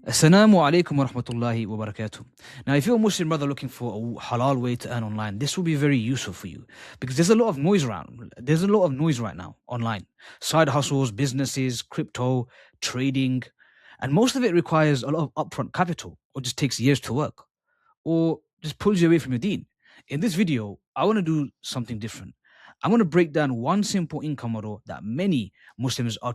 Assalamu alaikum wa rahmatullahi wa barakatuh. Now, if you're a Muslim brother looking for a halal way to earn online, this will be very useful for you because there's a lot of noise around. There's a lot of noise right now online. Side hustles, businesses, crypto, trading, and most of it requires a lot of upfront capital or just takes years to work or just pulls you away from your deen. In this video, I want to do something different. I want to break down one simple income model that many Muslims are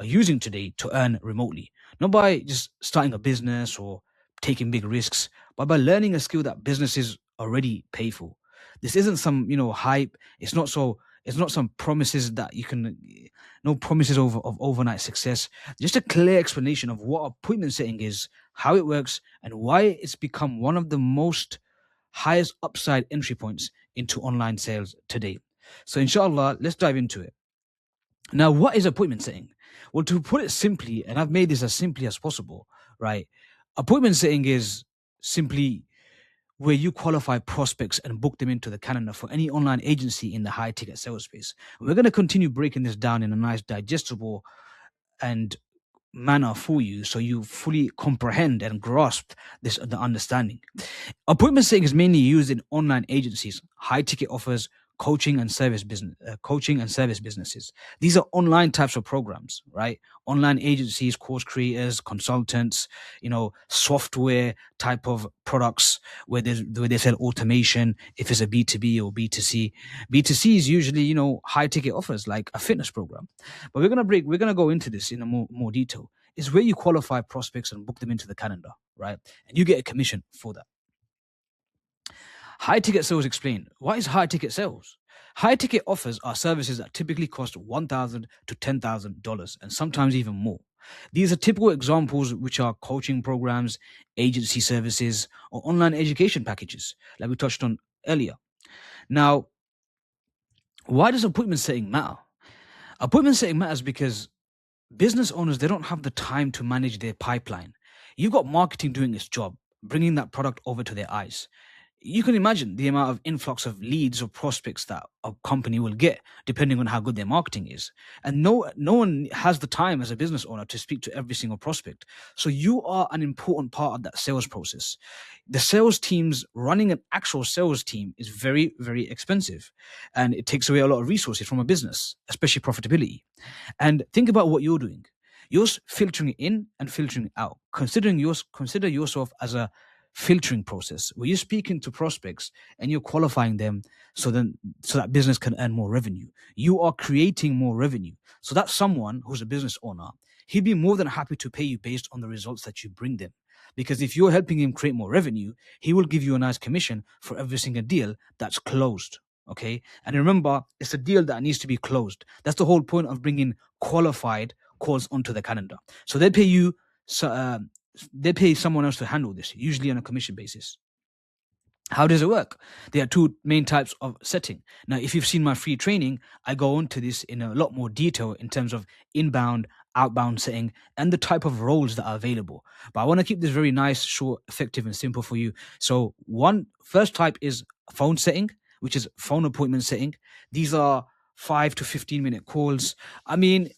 using today to earn remotely. Not by just starting a business or taking big risks, but by learning a skill that businesses already pay for. This isn't some, hype. It's not some promises that you can no promises of overnight success. Just a clear explanation of what appointment setting is, how it works, and why it's become one of the most highest upside entry points into online sales today. So inshallah, let's dive into it. Now, what is appointment setting? Well, to put it simply, and I've made this as simply as possible, right? Appointment setting is simply where you qualify prospects and book them into the calendar for any online agency in the high ticket sales space. We're going to continue breaking this down in a nice, digestible, and manner for you so you fully comprehend and grasp the understanding. Appointment setting is mainly used in online agencies, high ticket offers, coaching and service businesses. These are online types of programs, right? Online agencies, course creators, consultants, software type of products where they sell automation. If it's a B2B or B2C, B2C is usually high ticket offers like a fitness program. But we're gonna go into this in a more detail. Is where you qualify prospects and book them into the calendar, right? And you get a commission for that. High ticket sales explained. What is high ticket sales? High ticket offers are services that typically cost $1,000 to $10,000 and sometimes even more. These are typical examples, which are coaching programs, agency services, or online education packages, like we touched on earlier. Now, why does appointment setting matter? Appointment setting matters because business owners, they don't have the time to manage their pipeline. You've got marketing doing its job, bringing that product over to their eyes. You can imagine the amount of influx of leads or prospects that a company will get depending on how good their marketing is. And no one has the time as a business owner to speak to every single prospect. So you are an important part of that sales process. The sales teams, running an actual sales team, is very, very expensive, and it takes away a lot of resources from a business, especially profitability. And think about what you're doing. You're filtering it in and filtering it out. Consider yourself as a filtering process where you're speaking to prospects and you're qualifying them so that business can earn more revenue. You are creating more revenue. So that's someone who's a business owner. He'd be more than happy to pay you based on the results that you bring them. Because if you're helping him create more revenue, he will give you a nice commission for every single deal that's closed. Okay. And remember, it's a deal that needs to be closed. That's the whole point of bringing qualified calls onto the calendar. So they pay you, they pay someone else to handle this, usually on a commission basis. How does it work? There are two main types of setting. Now, if you've seen my free training, I go into this in a lot more detail in terms of inbound, outbound setting, and the type of roles that are available. But I want to keep this very nice, short, effective, and simple for you. So first type is phone setting, which is phone appointment setting. These are 5 to 15-minute calls. I mean,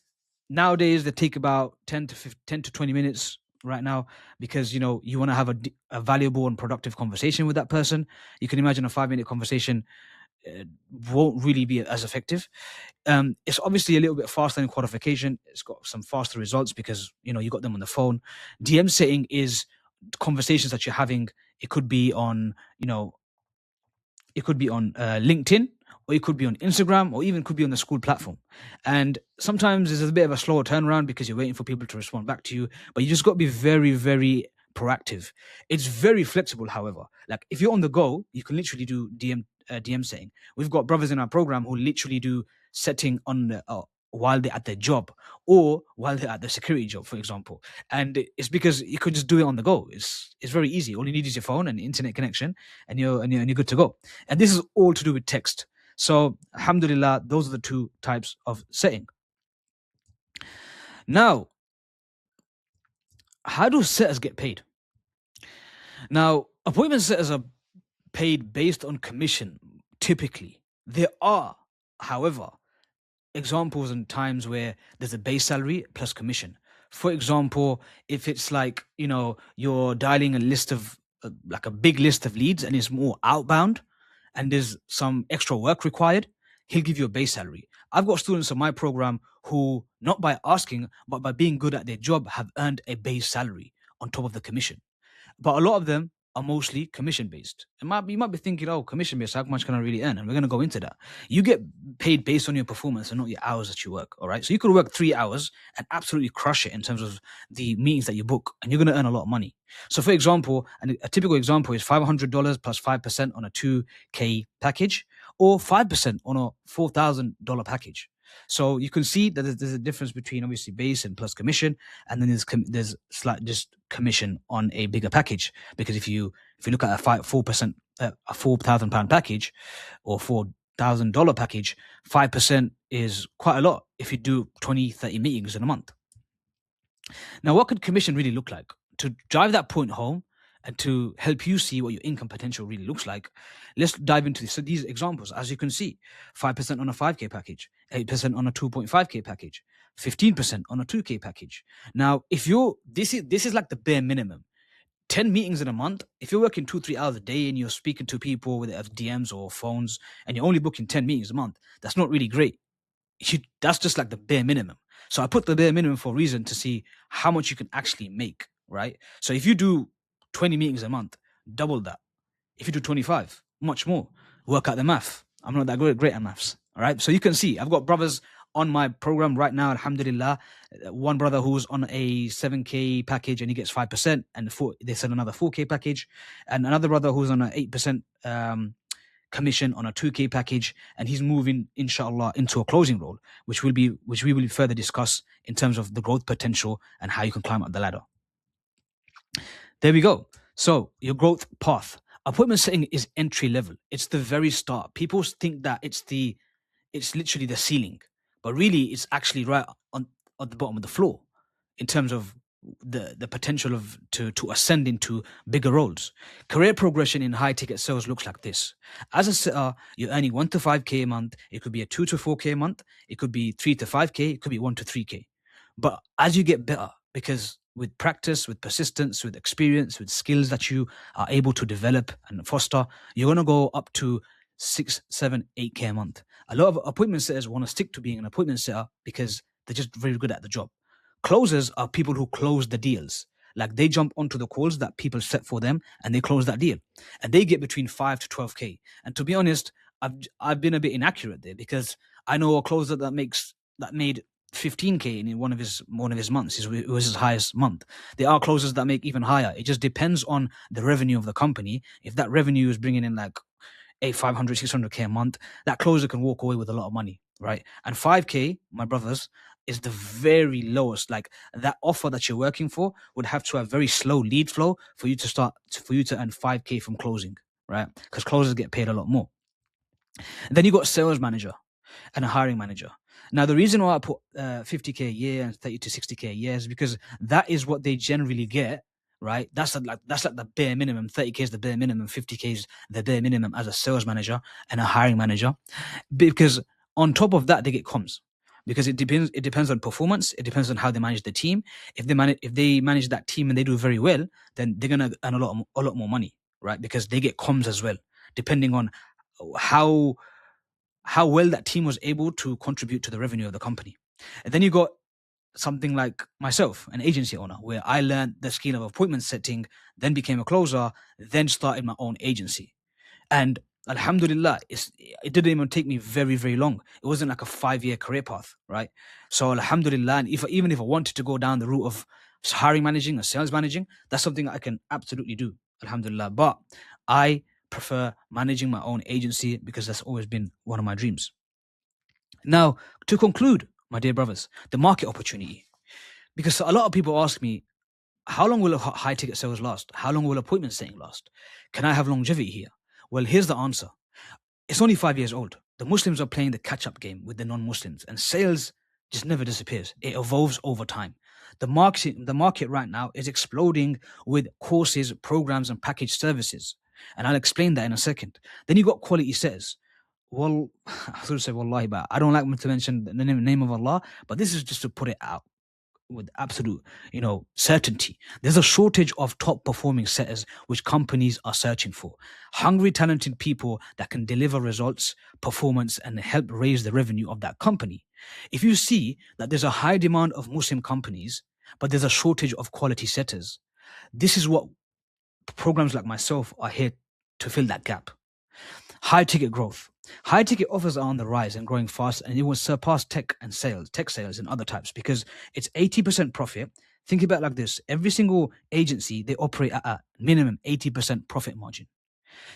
nowadays they take about 10 to 20 minutes right now, because you want to have a valuable and productive conversation with that person. You can imagine a 5-minute conversation won't really be as effective. It's obviously a little bit faster in qualification. It's got some faster results because you got them on the phone. DM setting is conversations that you're having. It could be on LinkedIn, or it could be on Instagram, or even could be on the school platform. And sometimes there's a bit of a slower turnaround because you're waiting for people to respond back to you, but you just got to be very, very proactive. It's very flexible, however. Like if you're on the go, you can literally do DM setting. We've got brothers in our program who literally do setting on the while they're at their job or while they're at the security job, for example. And it's because you could just do it on the go. It's very easy. All you need is your phone and internet connection, and you're good to go. And this is all to do with text. So alhamdulillah, those are the two types of setting. Now, how do setters get paid? Now, appointment setters are paid based on commission, typically. There are, however, examples and times where there's a base salary plus commission. For example, if it's like, you're dialing a list of like a big list of leads and it's more outbound and there's some extra work required, he'll give you a base salary. I've got students in my program who, not by asking, but by being good at their job, have earned a base salary on top of the commission. But a lot of them are mostly commission based. You might be thinking, oh, commission based, how much can I really earn? And we're going to go into that. You get paid based on your performance and not your hours that you work. All right. So you could work 3 hours and absolutely crush it in terms of the meetings that you book, and you're going to earn a lot of money. So, for example, and a typical example is $500 plus 5% on a 2K package, or 5% on a $4,000 package. So you can see that there's a difference between obviously base and plus commission, and then there's slight just commission on a bigger package. Because if you look at a 4%, a £4,000 package or $4,000 package, 5% is quite a lot if you do 20-30 meetings in a month. Now, what could commission really look like? To drive that point home and to help you see what your income potential really looks like, let's dive into this. So these examples, as you can see, 5% on a 5K package, 8% on a 2.5K package, 15% on a 2K package. Now, if you're, this is like the bare minimum. 10 meetings in a month, if you're working 2-3 hours a day and you're speaking to people with DMs or phones and you're only booking 10 meetings a month, that's not really great. That's just like the bare minimum. So I put the bare minimum for a reason, to see how much you can actually make, right? So if you do 20 meetings a month, double that. If you do 25, much more. Work out the math. I'm not that great at maths, all right? So you can see I've got brothers on my program right now, alhamdulillah. One brother who's on a 7K package and he gets 5%, and they send another 4K package, and another brother who's on an 8% commission on a 2K package, and he's moving, inshallah, into a closing role, which we will further discuss in terms of the growth potential and how you can climb up the ladder. There we go. So your growth path. Appointment setting is entry level. It's the very start. People think that it's literally the ceiling, but really it's actually right on at the bottom of the floor in terms of the potential of to ascend into bigger roles. Career progression in high ticket sales looks like this. As a setter, you're earning 1 to 5K a month. It could be a 2 to 4K a month. It could be 3 to 5K. It could be 1 to 3K. But as you get better, because with practice, with persistence, with experience, with skills that you are able to develop and foster, you're going to go up to 6, 7, 8K a month. A lot of appointment setters want to stick to being an appointment setter because they're just very good at the job. Closers are people who close the deals. Like, they jump onto the calls that people set for them and they close that deal. And they get between 5 to 12K. And to be honest, I've been a bit inaccurate there, because I know a closer that made 15K in one of his months. It was his highest month. There are closers that make even higher. It just depends on the revenue of the company. If that revenue is bringing in like 500, 600K a month, that closer can walk away with a lot of money, right? And 5K, my brothers, is the very lowest. Like, that offer that you're working for would have to have very slow lead flow for you to earn 5K from closing, right? Because closers get paid a lot more. And then you got sales manager and a hiring manager. Now, the reason why I put 50K a year and 30 to 60K a year is because that is what they generally get, right? That's like the bare minimum. 30K is the bare minimum. 50K is the bare minimum as a sales manager and a hiring manager. Because on top of that, they get comms. Because it depends on performance. It depends on how they manage the team. If they manage that team and they do very well, then they're gonna earn a lot more money, right? Because they get comms as well, depending on how well that team was able to contribute to the revenue of the company. And then you got something like myself, an agency owner, where I learned the skill of appointment setting, then became a closer, then started my own agency. And alhamdulillah, it didn't even take me very, very long. It wasn't like a 5-year career path, right? So alhamdulillah, and even if I wanted to go down the route of hiring managing or sales managing, that's something I can absolutely do, alhamdulillah. But I prefer managing my own agency because that's always been one of my dreams. Now, to conclude, my dear brothers, the market opportunity. Because a lot of people ask me, how long will high ticket sales last? How long will appointment setting last? Can I have longevity here? Well, here's the answer. It's only 5 years old. The Muslims are playing the catch-up game with the non-Muslims, and sales just never disappears. It evolves over time. The market right now is exploding with courses, programs, and packaged services. And I'll explain that in a second. Then you got quality setters. Well, I was going to say wallahi, but I don't like to mention the name of Allah, but this is just to put it out. absolute, certainty. There's a shortage of top performing setters which companies are searching for. Hungry, talented people that can deliver results, performance, and help raise the revenue of that company. If you see that there's a high demand of Muslim companies, but there's a shortage of quality setters, this is what programs like myself are here to fill that gap. High ticket growth. High ticket offers are on the rise and growing fast, and it will surpass tech sales and other types because it's 80% profit. Think about it like this: every single agency, they operate at a minimum 80% profit margin.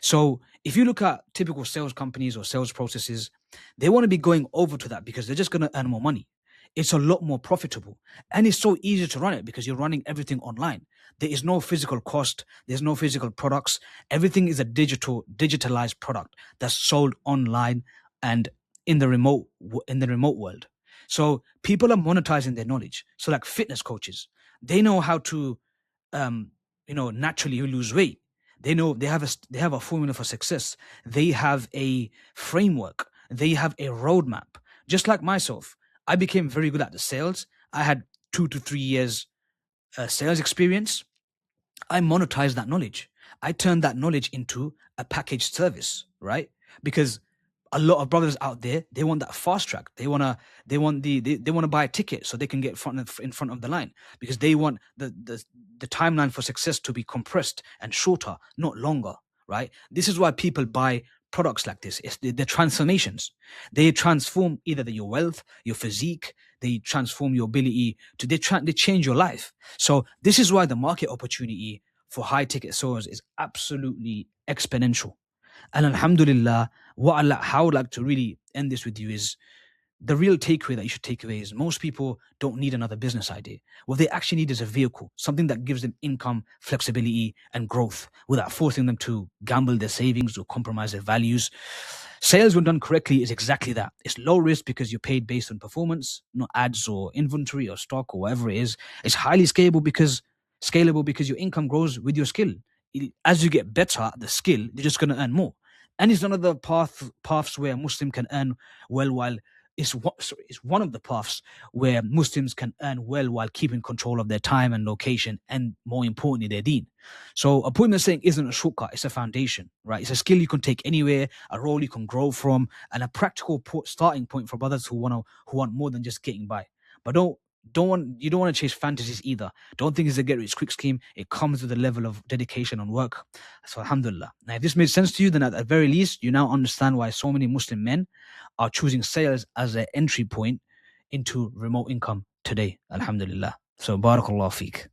So if you look at typical sales companies or sales processes, they want to be going over to that because they're just going to earn more money. It's a lot more profitable, and it's so easy to run it because you're running everything online. There is no physical cost. There's no physical products. Everything is a digitalized product that's sold online and in the remote world. So people are monetizing their knowledge. So like fitness coaches, they know how to naturally lose weight. They know they have a formula for success. They have a framework. They have a roadmap. Just like myself, I became very good at the sales. I had 2 to 3 years sales experience. I monetized that knowledge. I turned that knowledge into a packaged service, right? Because a lot of brothers out there, they want that fast track. They want to buy a ticket so they can get in front of the line because they want the timeline for success to be compressed and shorter, not longer, right? This is why people buy products like this. It's the transformations. They transform either your wealth, your physique. They transform your ability to they change your life. So this is why the market opportunity for high ticket sales is absolutely exponential. And alhamdulillah, how I would like to really end this with you is the real takeaway that you should take away is most people don't need another business idea. What they actually need is a vehicle, something that gives them income, flexibility, and growth without forcing them to gamble their savings or compromise their values. Sales, when done correctly, is exactly that. It's low risk because you're paid based on performance, not ads or inventory or stock or whatever it is. It's highly scalable because your income grows with your skill. As you get better at the skill, you're just going to earn more. And it's one of the paths where a Muslim can earn well while it's one of the paths where Muslims can earn well while keeping control of their time and location, and more importantly, their deen. So appointment setting isn't a shortcut; it's a foundation, right? It's a skill you can take anywhere, a role you can grow from, and a practical starting point for brothers who want more than just getting by. But you don't want to chase fantasies either. Don't think it's a get rich quick scheme. It comes with a level of dedication and work. So alhamdulillah. Now, if this made sense to you, then at the very least, you now understand why so many Muslim men are choosing sales as their entry point into remote income today. Alhamdulillah. So barakallah feek.